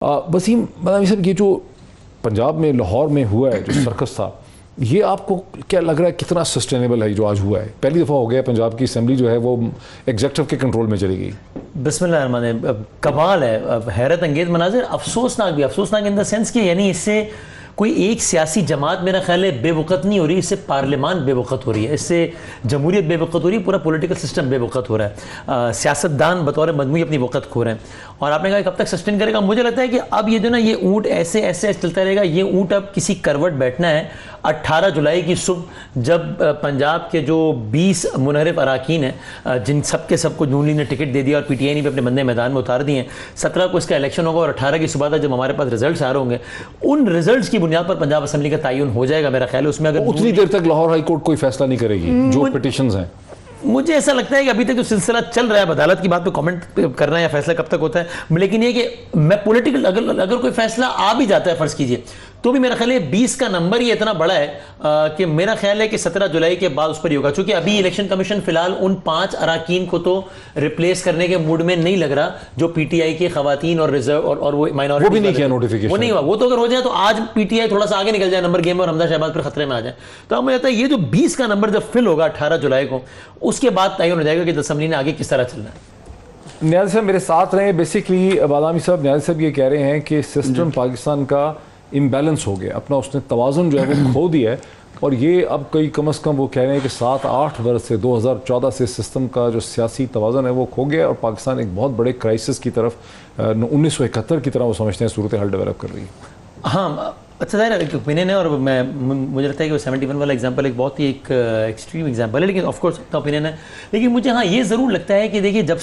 वसीम बदामी साहब, ये जो पंजाब में लाहौर में हुआ है जो सर्कस था, ये आपको क्या लग रहा है कितना सस्टेनेबल है जो आज हुआ है? पहली दफ़ा हो गया पंजाब की असेंबली जो है वो एग्जेक्टिव के कंट्रोल में चली गई। बिस्मिल्लाह, कमाल है, हैरत अंगेज मनाजिर, अफसोसनाक भी, अफसोसनाक इन द सेंस कि यानी इससे कोई एक सियासी जमात मेरा ख्याल है बेवकत नहीं हो रही, इससे पार्लियामान बेवकत हो रही है, इससे जमहूरियत बेवकत हो रही है, पूरा पॉलिटिकल सिस्टम बेवकत हो रहा है, सियासतदान बतौर मजमूई अपनी वक़्त खो रहे हैं। और आपने कहा कब तक सस्टेन करेगा? मुझे लगता है कि अब ये जो ना ये ऊँट ऐसे ऐसे चलता रहेगा, ये ऊँट अब किसी करवट बैठना है 18 जुलाई की सुबह, जब पंजाब के जो 20 मुनहरिफ अराकीन हैं, जिन सब के सबको नून लीग ने टिकट दे दिया और पीटीआई ने भी अपने बंदे मैदान में उतार दिए हैं, 17 को इसका इलेक्शन होगा और 18 की सुबह तक जब हमारे पास रिजल्ट्स आ रहे होंगे, उन रिजल्ट्स की बुनियाद पर पंजाब असेंबली का तयन हो जाएगा मेरा ख्याल है। उसमें अगर उतनी देर तक लाहौर हाई कोर्ट कोई फैसला नहीं करेगी जो पिटिशंस हैं। मुझे ऐसा लगता है कि अभी तक जो सिलसिला चल रहा है, अदालत की बात पे कमेंट करना है या फैसला कब तक होता है, लेकिन ये कि मैं पॉलिटिकल अगर कोई फैसला आ भी जाता है फर्ज कीजिए, तो भी मेरा ख्याल है 20 का नंबर ही इतना बड़ा है कि मेरा ख्याल है कि 17 जुलाई के बाद उस पर ही होगा, क्योंकि अभी इलेक्शन कमीशन फिलहाल उन 5 अराकीन को तो रिप्लेस करने के मूड में नहीं लग रहा जो पीटीआई के खवातीन और रिजर्व और वो माइनॉरिटी, वो भी नहीं किया नोटिफिकेशन, वो नहीं हुआ। वो तो अगर हो जाए तो आज पीटीआई थोड़ा सा आगे निकल जाए नंबर गेम में और हमजा शहबाज पर खतरे में आ जाए, तो अब मुझे लगता है ये जो 20 का नंबर जब फिल होगा 18 जुलाई को, उसके बाद तय हो जाएगा कि असेंबली ने आगे किस तरह चलना है। न्याज़ साहब मेरे साथ रहे। बेसिकली बादामी साहब, न्याज़ साहब ये कह रहे हैं कि सिस्टम पाकिस्तान का इम्बैलेंस हो गया, अपना उसने तवाज़ुन जो है वो खो दिया है, और ये अब कम से कम वो कह रहे हैं कि 7-8 वर्ष से 2014 से सिस्टम का जो सियासी तवाज़ुन है वो खो गया और पाकिस्तान एक बहुत बड़े क्राइसिस की तरफ 1971 की तरह वो समझते हैं सूरत हाल डेवलप कर रही है। हाँ, अच्छा ज़ाहिर है एक ओपिनियन है, और मुझे लगता है कि वो 71 वाला एग्जांपल एक बहुत ही एक एक्सट्रीम एग्जांपल है, लेकिन ऑफ कोर्स अपना ओपिनियन है। लेकिन मुझे हाँ ये ज़रूर लगता है कि देखिए, जब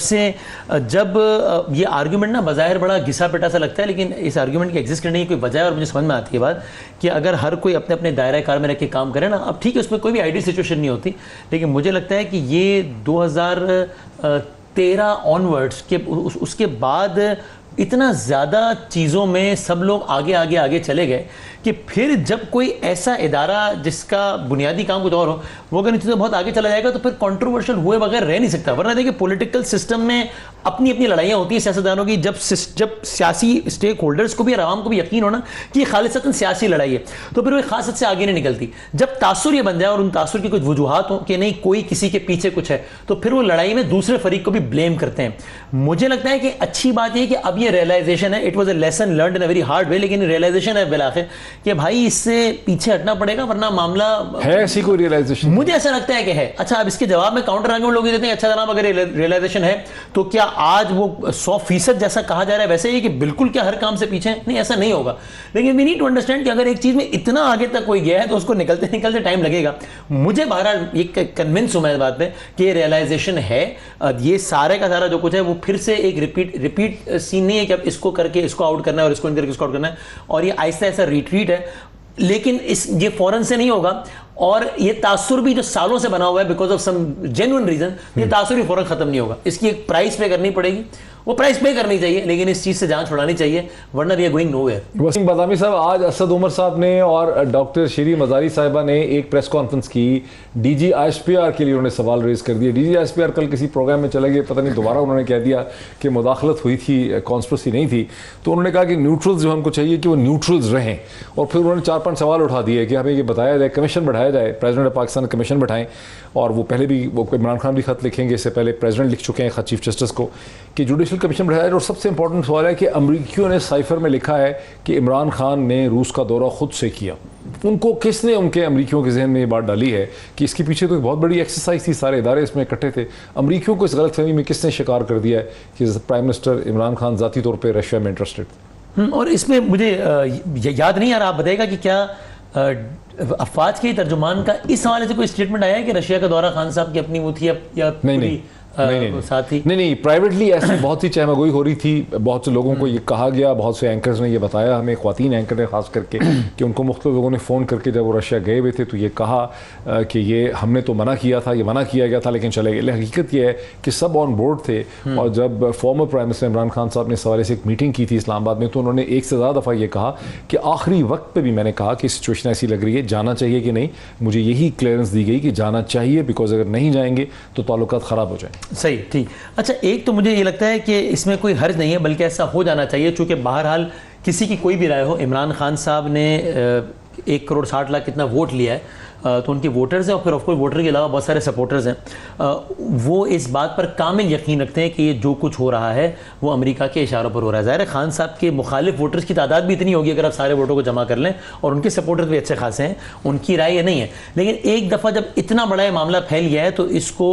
ये आर्गूमेंट ना बज़ाहिर बड़ा घिसा पिटा सा लगता है, लेकिन इस आर्गूमेंट के एग्जिस्ट करने की कोई वजह है, और मुझे समझ में आती है बात कि अगर हर कोई अपने अपने दायरा कार में रख के काम करे ना, अब ठीक है उसमें कोई भी आइडियल सिचुएशन नहीं होती, लेकिन मुझे लगता है कि ये 2013 ऑनवर्ड्स के उसके बाद इतना ज़्यादा चीज़ों में सब लोग आगे आगे आगे चले गए कि फिर जब कोई ऐसा इदारा जिसका बुनियादी काम कुछ और हो, वो अगर इन चीज़ों में बहुत आगे चला जाएगा तो फिर कंट्रोवर्शियल हुए बगैर रह नहीं सकता। वरना देखिए, पॉलिटिकल सिस्टम में अपनी अपनी लड़ाइयाँ होती हैं सियासतदानों की। जब सियासी स्टेक होल्डर्स को भी और आवाम को भी यकीन होना कि ये खालिसतन सियासी लड़ाई है, तो फिर वो खास हद से आगे नहीं निकलती। जब तासुर ये बन जाए और उन तासुर की कुछ वजूहात हो कि नहीं कोई किसी के पीछे कुछ है, तो फिर वो लड़ाई में दूसरे फरीक को भी ब्लेम करते हैं। मुझे लगता है कि अच्छी बात यह कि अब ये रियलाइजेशन है, it was a lesson learned in a very hard way, लेकिन रियलाइजेशन है बिलाखिर कि भाई इससे पीछे हटना पड़ेगा, वरना मामला है। ऐसी कोई रियलाइजेशन मुझे ऐसा लगता है कि है। अच्छा, अब इसके जवाब में काउंटर आर्गुमेंट लोग देते हैं, अच्छा जनाब अगर रियलाइजेशन है तो क्या आज वो 100% जैसा कहा जा रहा है वैसे ही कि बिल्कुल क्या हर काम से पीछे है? नहीं, ऐसा नहीं होगा। लेकिन वी नीड टू अंडरस्टैंड कि अगर एक चीज में इतना आगे तक कोई गया है तो उसको निकलते निकलते टाइम लगेगा। मुझे बहरहाल एक कन्विंस हूं मैं इस बात पे कि रियलाइजेशन है। ये सारे का सारा जो कुछ है वो फिर से एक रिपीट सीन नहीं है कि अब इसको करके इसको आउट करना है और इसको करके इसको आउट करना है, और ये आहिस्ता आहिस्ता रिट्रीट है। लेकिन ये फौरन से नहीं होगा, और ये तासुर भी जो सालों से बना हुआ है because of some genuine reason, ये तासुर भी फौरन खत्म नहीं होगा। इसकी एक प्राइस पे करनी पड़ेगी, वो प्राइस पे करनी चाहिए, लेकिन इस चीज से जान छुड़ानी चाहिए, वरना we are going nowhere. Wasim Badami साहब, आज असद उमर साहब ने और डॉक्टर शीरी मजारी साहिबा ने एक प्रेस कॉन्फ्रेंस की, डीजी आईएसपीआर के लिए उन्होंने सवाल रेज कर दिए। डीजी आईएसपीआर कल किसी प्रोग्राम में चले गए, पता नहीं दोबारा उन्होंने कह दिया कि मुदाखलत हुई थी, कॉन्स्पिरेसी नहीं थी। तो उन्होंने कहा कि न्यूट्रल्स जो हमको चाहिए कि वो न्यूट्रल्स रहें, और फिर उन्होंने 4-5 सवाल उठा दिए कि हमें ये बताया जाए, कमीशन बढ़ाया जाए, प्रेसिडेंट ऑफ पाकिस्तान कमीशन बढ़ाएं। और वो पहले भी वो इमरान खान भी खत लिखेंगे, इससे पहले प्रेसिडेंट लिख चुके हैं खत चीफ जस्टिस को कि जुडिशल कमीशन बढ़ाया जाए। और सबसे इंपॉर्टेंट सवाल है कि अमरीकियों ने साइफर में लिखा है कि इमरान खान ने रूस का दौरा खुद से किया। उनको किसने, उनके अमरीकियों के जहन में ये बात डाली है कि इसके पीछे तो एक बहुत बड़ी एक्सरसाइज थी, सारे इदारे इसमें इकट्ठे थे। अमरीकियों को इस गलतफहमी में किसने शिकार कर दिया है कि प्राइम मिनिस्टर इमरान खान ज़ाती तौर पर रशिया में इंटरेस्टेड? और इसमें मुझे याद नहीं आ रहा, आप बताएगा कि क्या अफवाज के तर्जुमान का इस हवाले से कोई स्टेटमेंट आया है कि रशिया का दौरा खान साहब की अपनी वो थी या नहीं साथी? नहीं, प्राइवेटली ऐसी बहुत सी चहमगोई हो रही थी। बहुत से लोगों को ये कहा गया, बहुत से एंकर्स ने ये बताया हमें, ख्वातीन एंकर ने खास करके, कि उनको मुख्तलिफ लोगों ने फ़ोन करके जब वो रशिया गए हुए थे तो ये कहा कि ये हमने तो मना किया था, ये मना किया गया था लेकिन चले गए। हकीकत ये है कि सब ऑन बोर्ड थे, और जब former prime minister Imran Khan साहब ने इस हवाले से एक मीटिंग की थी इस्लामाबाद में, तो उन्होंने एक से ज़्यादा दफ़ा ये कहा कि आखिरी वक्त पर भी मैंने कहा कि सिचुएशन ऐसी लग रही है, जाना चाहिए कि नहीं। मुझे यही क्लियरेंस दी गई कि जाना चाहिए, बिकॉज अगर नहीं जाएंगे तो ताल्लुकात ख़राब हो जाए। सही, ठीक। अच्छा, एक तो मुझे ये लगता है कि इसमें कोई हर्ज नहीं है, बल्कि ऐसा हो जाना चाहिए, चूँकि बहरहाल किसी की कोई भी राय हो, इमरान खान साहब ने 1 करोड़ 60 लाख कितना वोट लिया है, तो उनके वोटर्स हैं और फिर ऑफकोर्स वोटर के अलावा बहुत सारे सपोर्टर्स हैं, वो इस बात पर कामिल यकीन रखते हैं कि ये जो कुछ हो रहा है वो अमेरिका के इशारों पर हो रहा है। ज़ाहिर है खान साहब के मुखालिफ वोटर्स की तादाद भी इतनी होगी अगर आप सारे वोटों को जमा कर लें, और उनके सपोर्टर्स भी अच्छे खासे हैं, उनकी राय ये नहीं है। लेकिन एक दफ़ा जब इतना बड़ा ये मामला फैल गया है तो इसको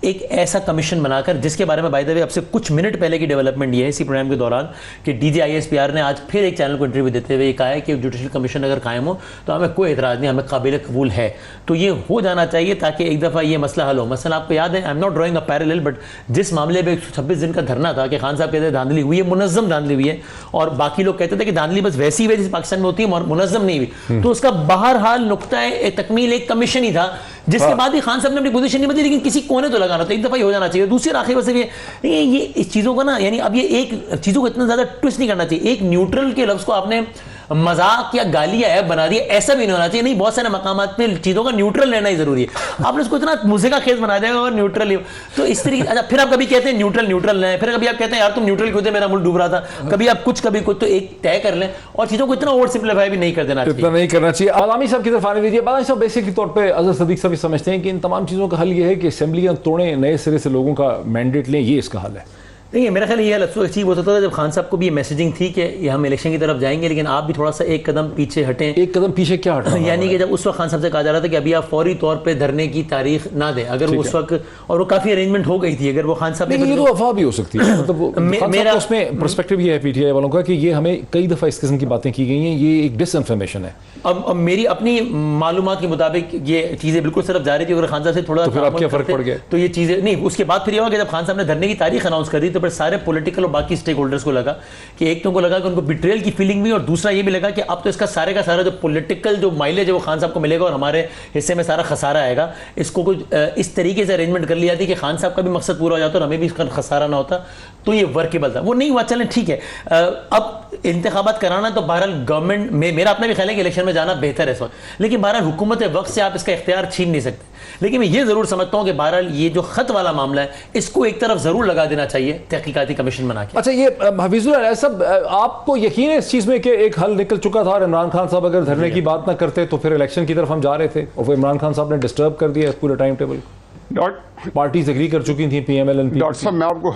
एक ऐसा कमीशन बनाकर, जिसके बारे में बाय द वे अब से कुछ मिनट पहले की डेवलपमेंट ये है इसी प्रोग्राम के दौरान कि DGISPR ने आज फिर एक चैनल को इंटरव्यू देते हुए कहा है कि जुडिशल कमीशन अगर कायम हो तो हमें कोई एतराज़ नहीं, हमें काबिल कबूल है। तो ये हो जाना चाहिए ताकि एक दफ़ा ये मसला हल हो। मसलन आपको याद है, I am not drawing a parallel, but जिस मामले में 126 दिन का धरना था कि खान साहब कहते थे धांधली हुई है, मुनज़्ज़म धांधली हुई है, और बाकी लोग कहते थे कि धांधली बस वैसी हुई जैसे पाकिस्तान में होती है, मुनज़्ज़म नहीं हुई, तो उसका बहरहाल नुक्ता तकमील एक कमीशन ही था, जिसके बाद भी खान साहब ने अपनी पोजीशन नहीं बदली, लेकिन किसी कोने तो लगाना था, एक दफ़ा ही हो जाना चाहिए। दूसरी आखिर वैसे भी ये इस चीज़ों को ना, यानी अब ये एक चीज़ों को इतना ज़्यादा ट्विस्ट नहीं करना चाहिए। एक न्यूट्रल के लफ्ज़ को आपने मजाक या गाली या ऐप बना दिया, ऐसा भी नहीं होना चाहिए। नहीं, बहुत सारे मकामात पे चीज़ों का न्यूट्रल लेना ही ज़रूरी है। आपने उसको इतना मुझे का खेस बना दिया और न्यूट्रल, तो इस तरीके। अच्छा, फिर आप कभी कहते हैं न्यूट्रल लें, फिर कभी आप कहते हैं यार तुम न्यूट्रल क्यों थे, मेरा मुल्क डूब रहा था, कभी आप कुछ कभी कुछ, तो एक तय कर लें और चीज़ों को इतना ओवर सिंप्लीफाई भी नहीं कर देना चाहिए। इतना नहीं करना चाहिए। बादामी साहब की तरफ आने दीजिए। बादामी साहब बेसिकली तौर पर अजहर सदीक साहब समझते हैं कि इन तमाम चीज़ों का हल ये है कि असेंबलियाँ तोड़ें, नए सिरे से लोगों का मैंडेट लें, ये इसका हल है। देखिए, मेरा ख्याल ये अचीव हो सकता था जब खान साहब को भी ये मैसेजिंग थी कि ये हम इलेक्शन की तरफ जाएंगे, लेकिन आप भी थोड़ा सा एक कदम पीछे हटें। एक कदम पीछे क्या हटा? यानी कि जब उस वक्त खान साहब से कहा जा रहा था कि अभी आप फौरी तौर पे धरने की तारीख ना दें, अगर वो उस वक्त, और वो काफ़ी अरेंजमेंट हो गई थी, अगर वो खान साहब ने, ये तो अफवाह भी हो सकती है, मतलब मेरा उसमें पर्सपेक्टिव ये है पीटीआई वालों का कि ये हमें कई दफ़ा इस किस्म की बातें की गई हैं, ये एक डिसइंफॉर्मेशन है। अब मेरी अपनी मालूमात के मुताबिक ये चीज़ें बिल्कुल सिर्फ जा रही थी। अगर खान साहब से थोड़ा तो फिर अब क्या फ़र्क पड़ गया? तो ये चीज़ें नहीं, उसके बाद फिर ये हुआ कि जब खान साहब ने धरने की तारीख अनाउंस कर दी तो फिर सारे पॉलिटिकल और बाकी स्टेक होल्डर्स को लगा कि एक तो उनको लगा कि उनको बिट्रेयल की फीलिंग भी, और दूसरा ये भी लगा कि अब तो इसका सारे का सारा जो पॉलिटिकल जो माइलेज है वो खान साहब को मिलेगा और हमारे हिस्से में सारा खसारा आएगा। इसको कुछ इस तरीके से अरेंजमेंट कर लिया थी कि खान साहब का भी मकसद पूरा हो जाता और हमें भी इसका खसारा ना होता, तो ये वर्केबल था। वो नहीं हुआ, चलें ठीक है। अब इंतखाबात कराना तो बहरहाल गवर्नमेंट में, मेरा अपना भी ख्याल है कि इलेक्शन में जाना बेहतर है इस वक्त, लेकिन बहरहाल हुकूमत वक्त से आप इसका इख्तियार छीन नहीं सकते। लेकिन मैं ये जरूर समझता हूं कि बहरहाल ये जो खत वाला मामला है इसको एक तरफ जरूर लगा देना चाहिए तहकीकाती कमीशन बना के। अच्छा, ये हफीजुल सब आपको यकीन है इस चीज में कि एक हल निकल चुका था और इमरान खान साहब अगर धरने की बात ना करते तो फिर इलेक्शन की तरफ हम जा रहे थे, और वो इमरान खान साहब ने डिस्टर्ब कर दिया पूरे टाइम टेबल को। पार्टीज एग्री कर चुकी थी, PML एंड डॉक्टर साहब मैं आपको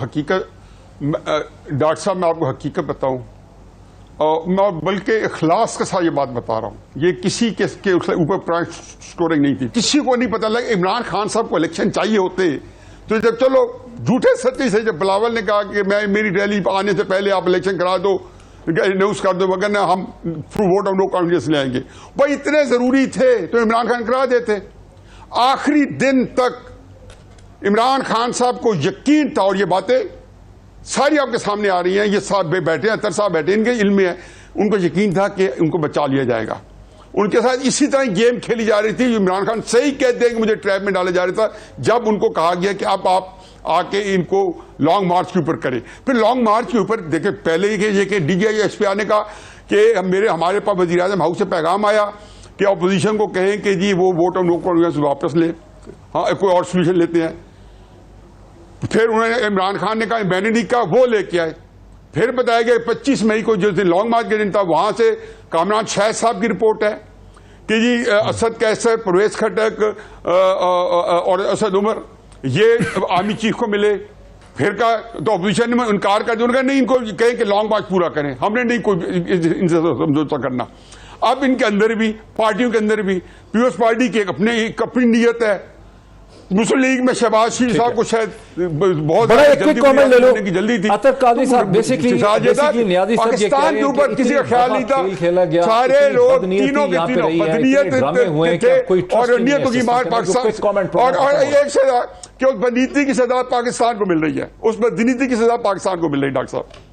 हकीकत बताऊं, मैं बल्कि इखलास के साथ ये बात बता रहा हूं, ये किसी के ऊपर प्राइस स्कोरिंग नहीं थी। किसी को नहीं पता लगा इमरान खान साहब को इलेक्शन चाहिए होते तो जब चलो झूठे सच्चे से जब बिलावल ने कहा कि मैं मेरी रैली आने से पहले आप इलेक्शन करा दो, अनाउंस कर दो, वगैरह हम through vote of no confidence ले आएंगे, भाई इतने जरूरी थे तो इमरान खान करा देते। आखिरी दिन तक इमरान खान साहब को यकीन था, और ये बातें सारी आपके सामने आ रही हैं, ये साहब बैठे हैं, अतर साहब बैठे, इनके इल्म में है, उनको यकीन था कि उनको बचा लिया जाएगा। उनके साथ इसी तरह गेम खेली जा रही थी। इमरान खान सही कहते हैं कि मुझे ट्रैप में डाला जा रहा था जब उनको कहा गया कि अब आप आके इनको लॉन्ग मार्च के ऊपर करें। फिर लॉन्ग मार्च के ऊपर देखे पहले ये कि DGISPR ने कहा कि हमारे पास वज़ीर आज़म हाउस से पैगाम आया कि अपोजिशन को कहें कि जी वो वोट ऑफ नो कॉन्फिडेंस वापस ले, हाँ कोई और सोल्यूशन लेते हैं। फिर उन्होंने इमरान खान ने कहा मैंने नहीं कहा, वो लेके आए। फिर बताया गया 25 मई को जिस दिन लॉन्ग मार्च के दिन था वहां से कामरान शाहिद साहब की रिपोर्ट है कि जी असद कैसर, परवेज खटक और असद उमर ये आर्मी चीफ को मिले। फिर का तो अपोजिशन ने इनकार कर दिया, नहीं इनको कहें कि लॉन्ग मार्च पूरा करें, हमने नहीं कोई इनसे समझौता करना। अब इनके अंदर भी, पार्टियों के अंदर भी, पीपल्स पार्टी की अपनी नीयत है, मुस्लिम लीग में शहबाज शरीफ साहब को शायद बहुत बड़ा एक क्विक कमेंट ले लो की जल्दी थी। अतर कादरी साहब बेसिकली पाकिस्तान के ऊपर किसी का ख्याल नहीं था, सारे लोग तीनों के तीनों बदनीयत थे और नीयतों की मार पाकिस्तान, और एक सजा कि उस बदनीयती की सजा पाकिस्तान को मिल रही है, उस बदनीयती की सजा पाकिस्तान को मिल रही है। डॉक्टर साहब